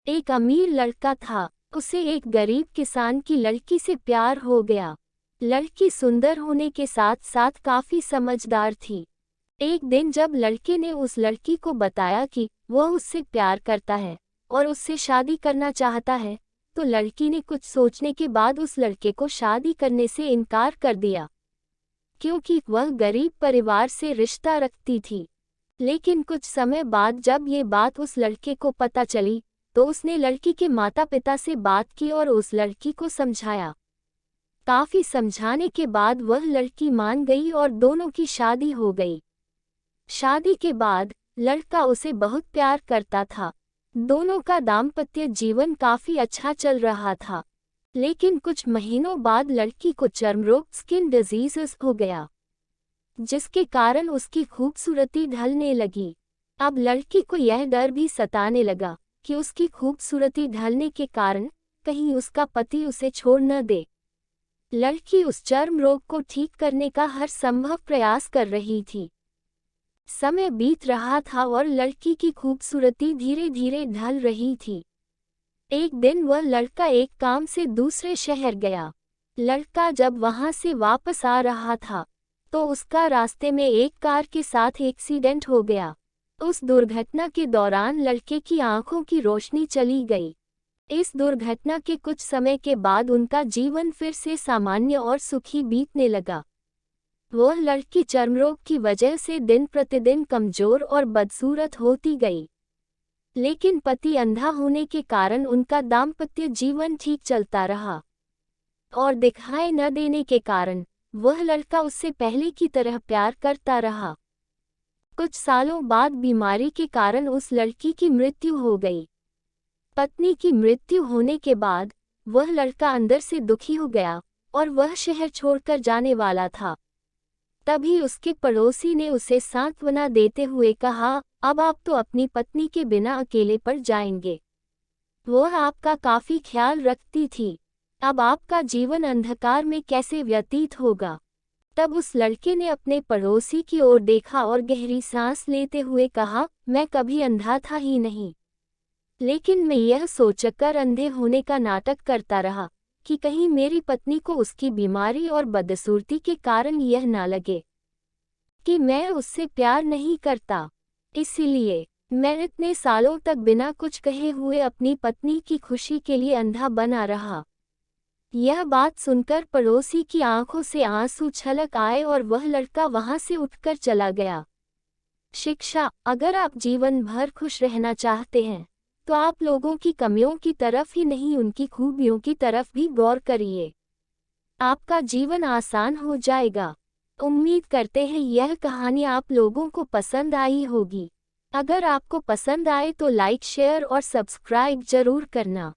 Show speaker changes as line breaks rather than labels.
एक अमीर लड़का था। उसे एक गरीब किसान की लड़की से प्यार हो गया। लड़की सुंदर होने के साथ साथ काफी समझदार थी। एक दिन जब लड़के ने उस लड़की को बताया कि वह उससे प्यार करता है और उससे शादी करना चाहता है, तो लड़की ने कुछ सोचने के बाद उस लड़के को शादी करने से इनकार कर दिया, क्योंकि वह गरीब परिवार से रिश्ता रखती थी। लेकिन कुछ समय बाद जब ये बात उस लड़के को पता चली, तो उसने लड़की के माता पिता से बात की और उस लड़की को समझाया। काफी समझाने के बाद वह लड़की मान गई और दोनों की शादी हो गई। शादी के बाद लड़का उसे बहुत प्यार करता था। दोनों का दाम्पत्य जीवन काफी अच्छा चल रहा था। लेकिन कुछ महीनों बाद लड़की को चर्म रोग स्किन डिजीज हो गया, जिसके कारण उसकी खूबसूरती ढलने लगी। अब लड़की को यह डर भी सताने लगा कि उसकी खूबसूरती ढलने के कारण कहीं उसका पति उसे छोड़ न दे। लड़की उस चर्म रोग को ठीक करने का हर संभव प्रयास कर रही थी। समय बीत रहा था और लड़की की खूबसूरती धीरे धीरे ढल रही थी। एक दिन वह लड़का एक काम से दूसरे शहर गया। लड़का जब वहां से वापस आ रहा था, तो उसका रास्ते में एक कार के साथ एक्सीडेंट हो गया। उस दुर्घटना के दौरान लड़के की आंखों की रोशनी चली गई। इस दुर्घटना के कुछ समय के बाद उनका जीवन फिर से सामान्य और सुखी बीतने लगा। वह लड़की चर्मरोग की वजह से दिन प्रतिदिन कमजोर और बदसूरत होती गई। लेकिन पति अंधा होने के कारण उनका दाम्पत्य जीवन ठीक चलता रहा और दिखाई न देने के कारण वह लड़का उससे पहले की तरह प्यार करता रहा। कुछ सालों बाद बीमारी के कारण उस लड़की की मृत्यु हो गई। पत्नी की मृत्यु होने के बाद वह लड़का अंदर से दुखी हो गया और वह शहर छोड़कर जाने वाला था। तभी उसके पड़ोसी ने उसे सांत्वना देते हुए कहा, अब आप तो अपनी पत्नी के बिना अकेले पड़ जाएंगे। वह आपका काफी ख्याल रखती थी। अब आपका जीवन अंधकार में कैसे व्यतीत होगा। तब उस लड़के ने अपने पड़ोसी की ओर देखा और गहरी सांस लेते हुए कहा, मैं कभी अंधा था ही नहीं, लेकिन मैं यह सोचकर अंधे होने का नाटक करता रहा कि कहीं मेरी पत्नी को उसकी बीमारी और बदसूरती के कारण यह ना लगे कि मैं उससे प्यार नहीं करता। इसलिए मैं इतने सालों तक बिना कुछ कहे हुए अपनी पत्नी की खुशी के लिए अंधा बना रहा। यह बात सुनकर पड़ोसी की आंखों से आंसू छलक आए और वह लड़का वहां से उठकर चला गया। शिक्षा: अगर आप जीवन भर खुश रहना चाहते हैं, तो आप लोगों की कमियों की तरफ ही नहीं उनकी खूबियों की तरफ भी गौर करिए। आपका जीवन आसान हो जाएगा। उम्मीद करते हैं यह कहानी आप लोगों को पसंद आई होगी। अगर आपको पसंद आए तो लाइक, शेयर और सब्सक्राइब जरूर करना।